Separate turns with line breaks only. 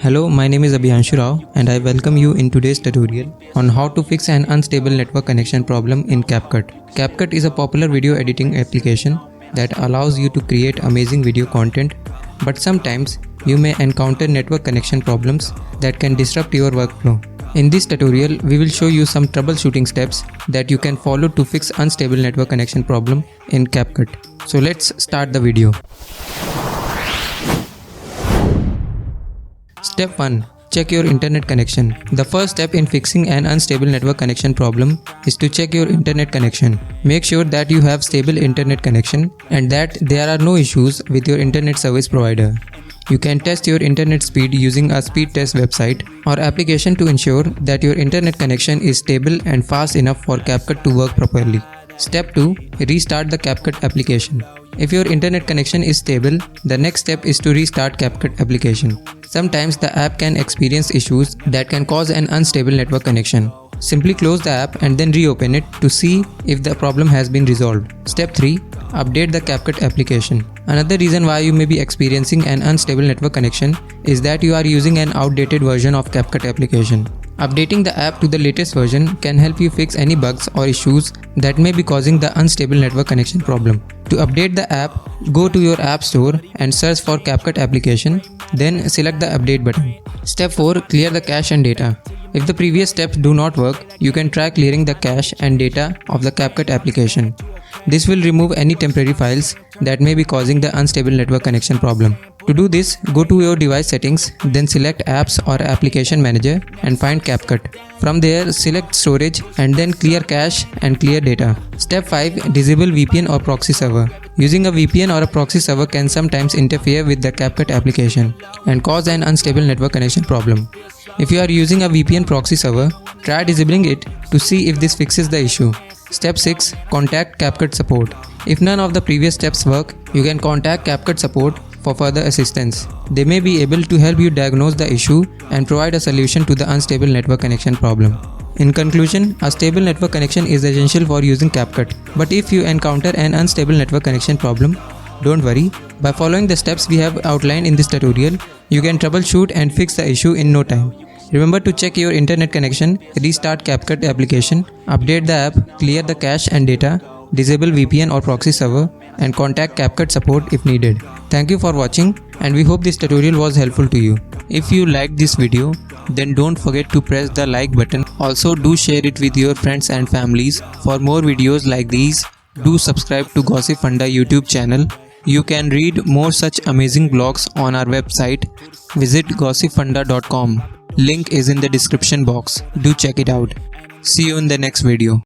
Hello, my name is Abhiyanshu Rao and I welcome you in today's tutorial on how to fix an unstable network connection problem in CapCut. CapCut is a popular video editing application that allows you to create amazing video content, but sometimes you may encounter network connection problems that can disrupt your workflow. In this tutorial, we will show you some troubleshooting steps that you can follow to fix unstable network connection problem in CapCut. So let's start the video. Step 1. Check your internet connection. The first step in fixing an unstable network connection problem is to check your internet connection. Make sure that you have stable internet connection and that there are no issues with your internet service provider. You can test your internet speed using a speed test website or application to ensure that your internet connection is stable and fast enough for CapCut to work properly. Step 2. Restart the CapCut application. If your internet connection is stable, the next step is to restart CapCut application. Sometimes the app can experience issues that can cause an unstable network connection. Simply close the app and then reopen it to see if the problem has been resolved. Step 3. Update the CapCut application. Another reason why you may be experiencing an unstable network connection is that you are using an outdated version of CapCut application. Updating the app to the latest version can help you fix any bugs or issues that may be causing the unstable network connection problem. To update the app, go to your app store and search for CapCut application, then select the update button. Step 4. Clear the cache and data. If the previous steps do not work, you can try clearing the cache and data of the CapCut application. This will remove any temporary files that may be causing the unstable network connection problem. To do this, go to your device settings, then select Apps or Application Manager and find CapCut. From there, select Storage and then Clear Cache and Clear Data. Step 5. Disable VPN or Proxy server. Using a VPN or a proxy server can sometimes interfere with the CapCut application and cause an unstable network connection problem. If you are using a VPN proxy server, try disabling it to see if this fixes the issue. Step 6. Contact CapCut support. If none of the previous steps work, you can contact CapCut support for further assistance. They may be able to help you diagnose the issue and provide a solution to the unstable network connection problem. In conclusion, a stable network connection is essential for using CapCut. But if you encounter an unstable network connection problem, don't worry. By following the steps we have outlined in this tutorial, you can troubleshoot and fix the issue in no time. Remember to check your internet connection, restart CapCut application, update the app, clear the cache and data, disable VPN or proxy server, and contact CapCut support if needed. Thank you for watching and we hope this tutorial was helpful to you. If you liked this video, then don't forget to press the like button. Also do share it with your friends and families. For more videos like these, do subscribe to Gossipfunda YouTube channel. You can read more such amazing blogs on our website. Visit gossipfunda.com. Link is in the description box. Do check it out. See you in the next video.